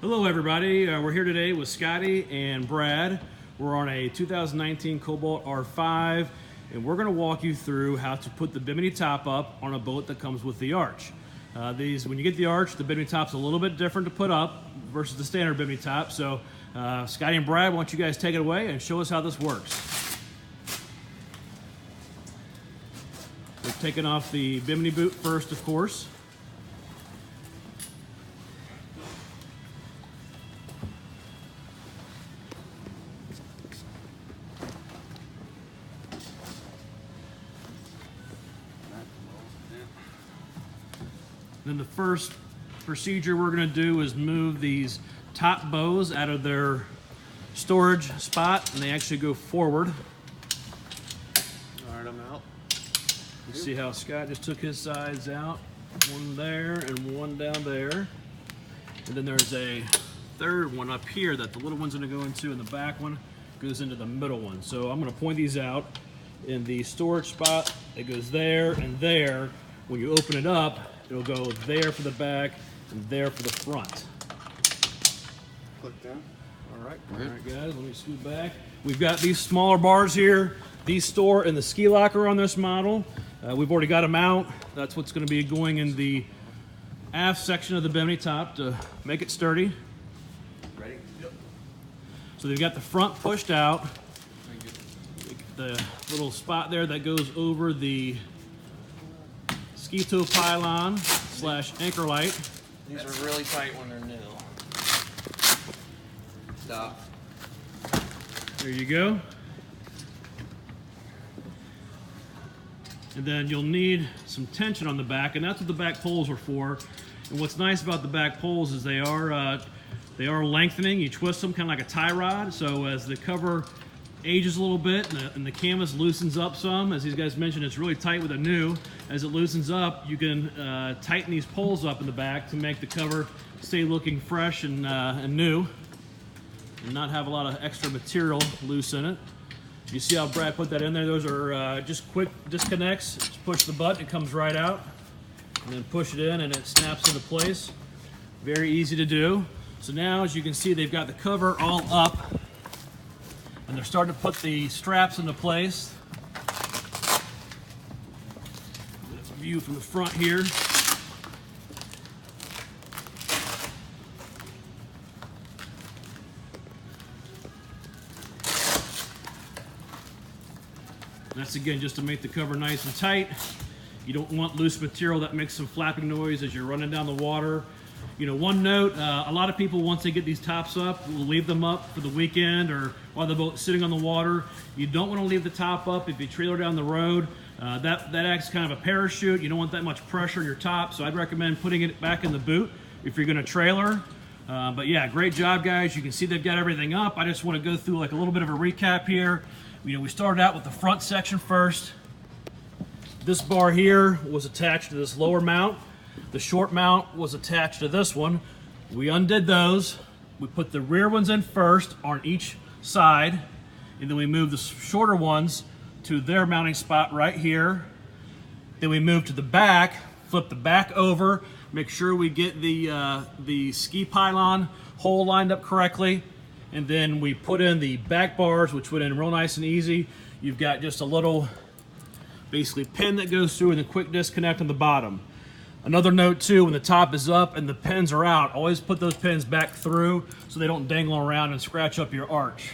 Hello everybody, we're here today with Scotty and Brad. We're on a 2019 Cobalt R5 and we're going to walk you through how to put the bimini top up on a boat that comes with the arch. When you get the arch, the bimini top's a little bit different to put up versus the standard bimini top. So Scotty and Brad, why don't you guys take it away and show us how this works. We're taking off the bimini boot first, of course. Then the first procedure we're going to do is move these top bows out of their storage spot, and they actually go forward. All right, I'm out. You see how Scott just took his sides out? One there and one down there. And then there's a third one up here that the little one's going to go into, and the back one goes into the middle one. So I'm going to point these out. In the storage spot, it goes there and there. When you open it up, it'll go there for the back and there for the front. Click down. All right guys, let me scoot back. We've got these smaller bars here. These store in the ski locker on this model. We've already got them out. That's what's going to be going in the aft section of the bimini top to make it sturdy. Ready? Yep. So they've got the front pushed out. The little spot there that goes over the ski tow pylon / anchor light. These are really tight when they're new. Stop. There you go. And then you'll need some tension on the back, and that's what the back poles are for. And what's nice about the back poles is they are lengthening. You twist them kind of like a tie rod, so as the cover ages a little bit and the canvas loosens up some, as these guys mentioned, it's really tight with a new. As it loosens up, you can tighten these poles up in the back to make the cover stay looking fresh and new and not have a lot of extra material loose in it. You see how Brad put that in there? Those are just quick disconnects. Just push the button, it comes right out, and then push it in and it snaps into place. Very easy to do. So now, as you can see, they've got the cover all up, and they're starting to put the straps into place. That's a view from the front here. That's again just to make the cover nice and tight. You don't want loose material that makes some flapping noise as you're running down the water. You know, one note, a lot of people, once they get these tops up, will leave them up for the weekend or while the boat's sitting on the water. You don't want to leave the top up if you trailer down the road. That acts kind of a parachute. You don't want that much pressure on your top, so I'd recommend putting it back in the boot if you're going to trailer. But yeah, great job, guys. You can see they've got everything up. I just want to go through like a little bit of a recap here. You know, we started out with the front section first. This bar here was attached to this lower mount. The short mount was attached to this one. We undid those. We put the rear ones in first on each side, and then we moved the shorter ones to their mounting spot right here. Then we moved to the back, flip the back over, make sure we get the ski pylon hole lined up correctly, and then we put in the back bars, which went in real nice and easy. You've got just a little basically pin that goes through and a quick disconnect on the bottom. Another note too, when the top is up and the pins are out, always put those pins back through so they don't dangle around and scratch up your arch.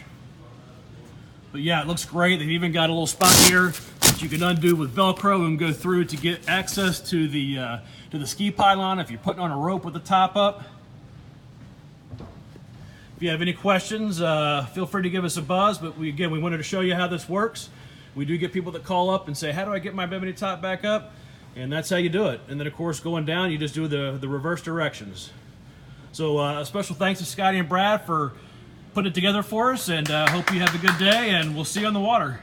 But yeah, it looks great. They've even got a little spot here that you can undo with Velcro and go through to get access to the ski pylon if you're putting on a rope with the top up. If you have any questions, feel free to give us a buzz, but we wanted to show you how this works. We do get people that call up and say, how do I get my bimini top back up? And that's how you do it. And then, of course, going down, you just do the reverse directions. So a special thanks to Scotty and Brad for putting it together for us, and hope you have a good day, and we'll see you on the water.